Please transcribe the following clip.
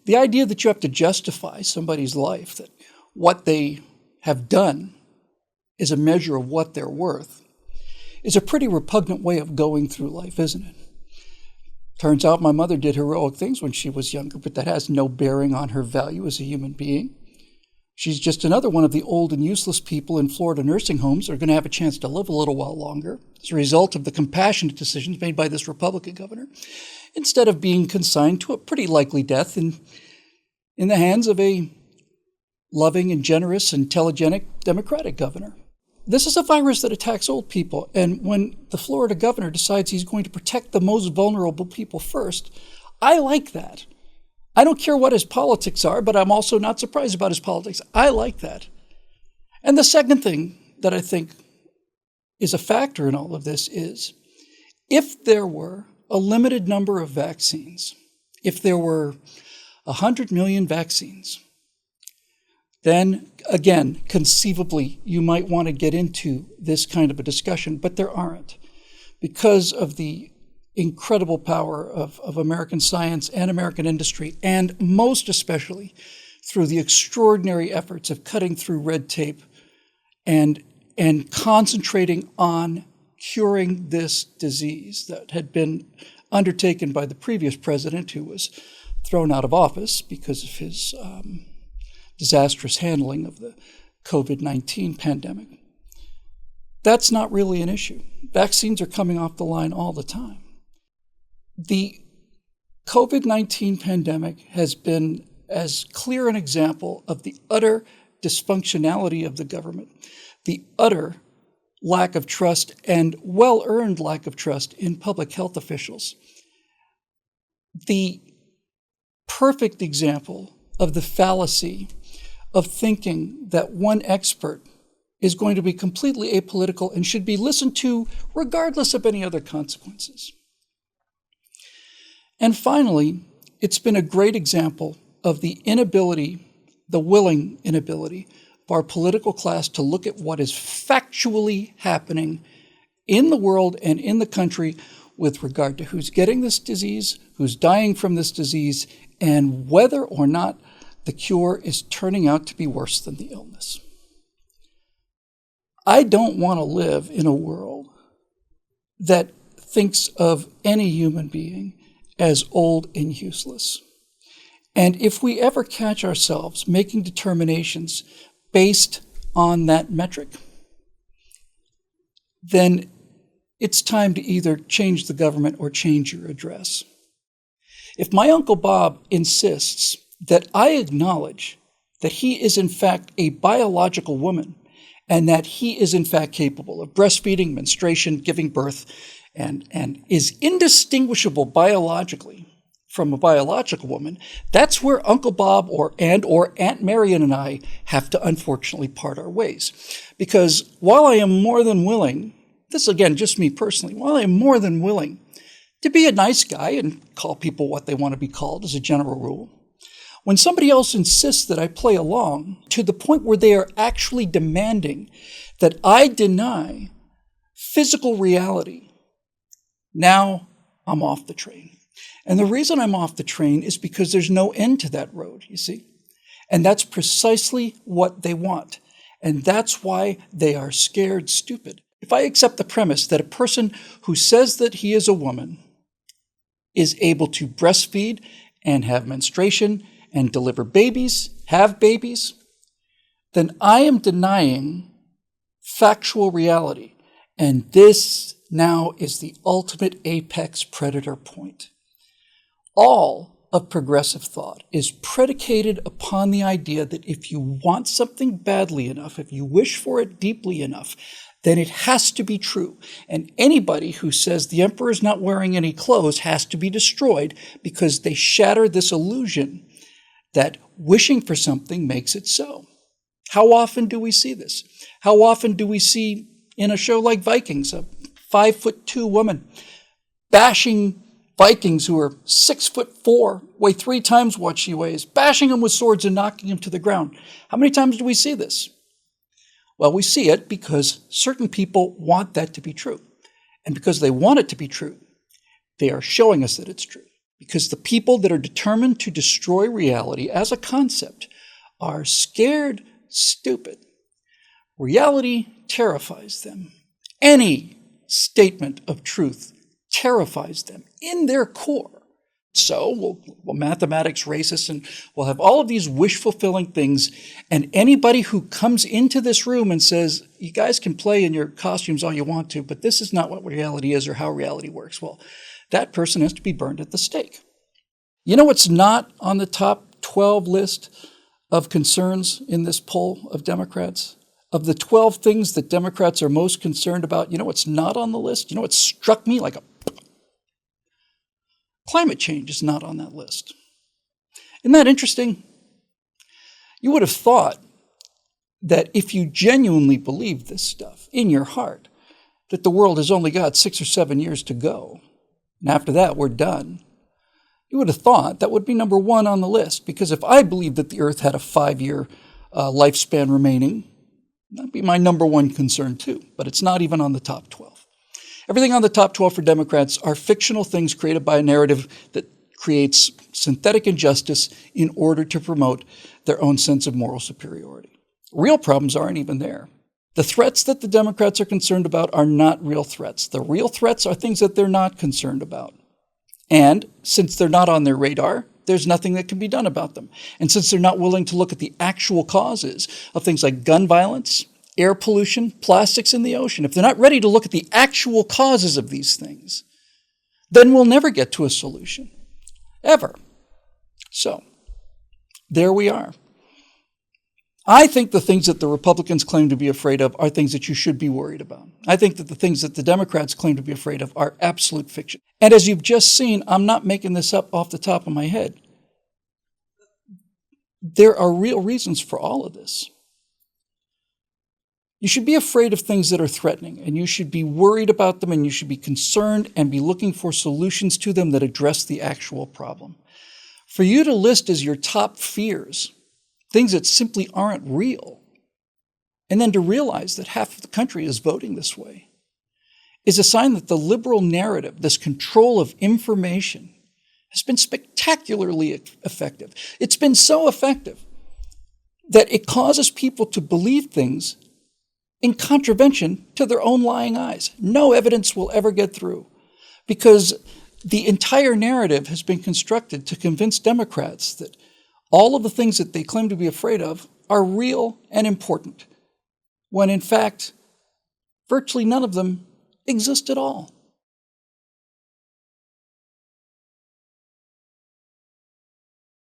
The idea that you have to justify somebody's life, that what they have done is a measure of what they're worth, is a pretty repugnant way of going through life, isn't it? Turns out my mother did heroic things when she was younger, but that has no bearing on her value as a human being. She's just another one of the old and useless people in Florida nursing homes that are going to have a chance to live a little while longer as a result of the compassionate decisions made by this Republican governor, instead of being consigned to a pretty likely death in the hands of a loving and generous and telegenic Democratic governor. This is a virus that attacks old people, and when the Florida governor decides he's going to protect the most vulnerable people first, I like that. I don't care what his politics are, but I'm also not surprised about his politics. I like that. And the second thing that I think is a factor in all of this is, if there were a limited number of vaccines, if there were 100 million vaccines, then again, conceivably, you might want to get into this kind of a discussion, but there aren't, because of the incredible power of American science and American industry, and most especially through the extraordinary efforts of cutting through red tape and concentrating on curing this disease that had been undertaken by the previous president, who was thrown out of office because of his disastrous handling of the COVID-19 pandemic. That's not really an issue. Vaccines are coming off the line all the time. The COVID-19 pandemic has been as clear an example of the utter dysfunctionality of the government, the utter lack of trust and well-earned lack of trust in public health officials. The perfect example of the fallacy of thinking that one expert is going to be completely apolitical and should be listened to regardless of any other consequences. And finally, it's been a great example of the inability, the willing inability of our political class to look at what is factually happening in the world and in the country with regard to who's getting this disease, who's dying from this disease, and whether or not the cure is turning out to be worse than the illness. I don't want to live in a world that thinks of any human being as old and useless. And if we ever catch ourselves making determinations based on that metric, then it's time to either change the government or change your address. If my Uncle Bob insists that I acknowledge that he is in fact a biological woman and that he is in fact capable of breastfeeding, menstruation, giving birth, and is indistinguishable biologically from a biological woman, that's where Uncle Bob or Aunt Marion and I have to unfortunately part our ways. Because while I am more than willing, this again, just me personally, while I am more than willing to be a nice guy and call people what they want to be called as a general rule, when somebody else insists that I play along to the point where they are actually demanding that I deny physical reality, now I'm off the train. And the reason I'm off the train is because there's no end to that road, you see? And that's precisely what they want. And that's why they are scared stupid. If I accept the premise that a person who says that he is a woman is able to breastfeed and have menstruation and deliver babies, have babies, then I am denying factual reality. And this now is the ultimate apex predator point. All of progressive thought is predicated upon the idea that if you want something badly enough, if you wish for it deeply enough, then it has to be true. And anybody who says the emperor is not wearing any clothes has to be destroyed because they shatter this illusion that wishing for something makes it so. How often do we see this? How often do we see in a show like Vikings, a 5'2" woman bashing Vikings who are 6'4", weigh 3 times what she weighs, bashing them with swords and knocking them to the ground? How many times do we see this? Well, we see it because certain people want that to be true. And because they want it to be true, they are showing us that it's true. because the people that are determined to destroy reality as a concept are scared stupid. Reality terrifies them. Any statement of truth terrifies them in their core. So we'll mathematics racist, and we'll have all of these wish-fulfilling things, and anybody who comes into this room and says, you guys can play in your costumes all you want to, but this is not what reality is or how reality works, well, that person has to be burned at the stake. You know what's not on the top 12 list of concerns in this poll of Democrats? Of the 12 things that Democrats are most concerned about, you know what's not on the list? You know what struck me like a... Climate change is not on that list. Isn't that interesting? You would have thought that if you genuinely believe this stuff in your heart, that the world has only got 6 or 7 years to go, and after that we're done. You would have thought that would be number one on the list, because if I believed that the Earth had a 5-year lifespan remaining, that'd be my number one concern too, but it's not even on the top 12. Everything on the top 12 for Democrats are fictional things created by a narrative that creates synthetic injustice in order to promote their own sense of moral superiority. Real problems aren't even there. The threats that the Democrats are concerned about are not real threats. The real threats are things that they're not concerned about. And since they're not on their radar, there's nothing that can be done about them. And since they're not willing to look at the actual causes of things like gun violence, air pollution, plastics in the ocean, if they're not ready to look at the actual causes of these things, then we'll never get to a solution, ever. So, there we are. I think the things that the Republicans claim to be afraid of are things that you should be worried about. I think that the things that the Democrats claim to be afraid of are absolute fiction. And as you've just seen, I'm not making this up off the top of my head. There are real reasons for all of this. You should be afraid of things that are threatening, and you should be worried about them, and you should be concerned and be looking for solutions to them that address the actual problem. For you to list as your top fears things that simply aren't real, and then to realize that half of the country is voting this way, is a sign that the liberal narrative, this control of information, has been spectacularly effective. It's been so effective that it causes people to believe things in contravention to their own lying eyes. No evidence will ever get through, because the entire narrative has been constructed to convince Democrats that all of the things that they claim to be afraid of are real and important, when in fact, virtually none of them exist at all.